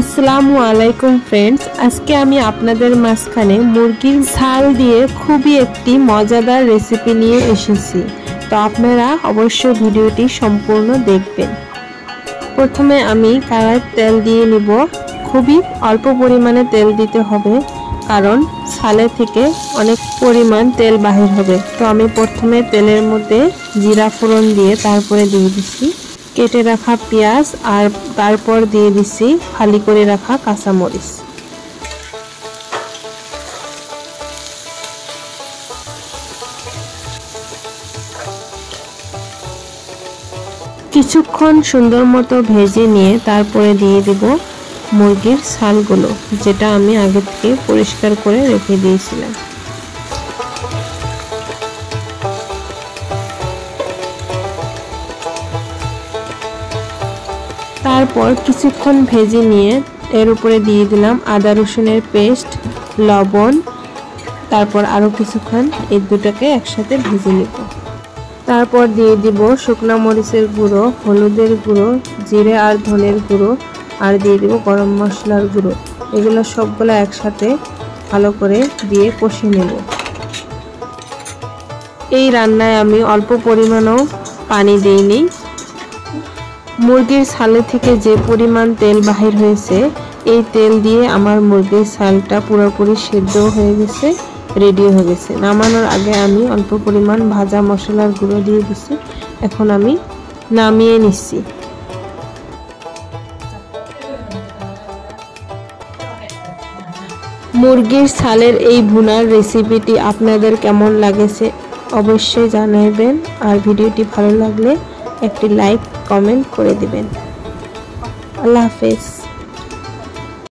আসসালামু আলাইকুম फ्रेंड्स, আজকে আমি আপনাদের মাঝখানে মুরগির ছাল দিয়ে খুবই একটি মজাদার রেসিপি নিয়ে এসেছি। তো আপনারা অবশ্যই ভিডিওটি সম্পূর্ণ দেখবেন। প্রথমে আমি কড়াইতে তেল দিয়ে নিব। খুবই অল্প পরিমাণে তেল দিতে হবে, কারণ ছালে থেকে অনেক পরিমাণ তেল বাহির হবে। তো আমি প্রথমে তেলের মধ্যে জিরা ফোড়ন দিয়ে তারপরে দিয়ে দিচ্ছি কেটে রাখা পেঁয়াজ, আর তারপর দিয়ে দিচ্ছি ফালি করে রাখা কাঁচামরিচ। কিছুক্ষণ সুন্দর মতো ভেজে নিয়ে তারপরে দিয়ে দেব মুরগির ছালগুলো, যেটা আমি আগে থেকে পরিষ্কার করে রেখে দিয়েছিলাম। তারপর কিছুক্ষণ ভেজে নিয়ে এর উপরে দিয়ে দিলাম আদা রসুনের পেস্ট, লবণ, তারপর আরও কিছুক্ষণ এই দুটাকে একসাথে ভেজে নিব। তারপর দিয়ে দিব শুকনো মরিচের গুঁড়ো, হলুদের গুঁড়ো, জিরে আর ধনের গুঁড়ো, আর দিয়ে দিব গরম মশলার গুঁড়ো। এগুলো সবগুলো একসাথে ভালো করে দিয়ে কষিয়ে নেব। এই রান্নায় আমি অল্প পরিমাণেও পানি দিইনি। মুরগির ছালে থেকে যে পরিমাণ তেল বাহির হয়েছে, এই তেল দিয়ে আমার মুরগির ছালটা পুরোপুরি সেদ্ধ হয়ে গেছে, রেডি হয়ে গেছে। নামানোর আগে আমি অল্প পরিমাণ ভাজা মশলার গুঁড়ো দিয়ে দিচ্ছি। এখন আমি নামিয়ে নিচ্ছি। মুরগির ছালের এই ভুনার রেসিপিটি আপনাদের কেমন লাগেছে অবশ্যই জানাবেন, আর ভিডিওটি ভালো লাগলে একটি লাইক কমেন্ট করে দিবেন। আল্লাহ হাফেজ।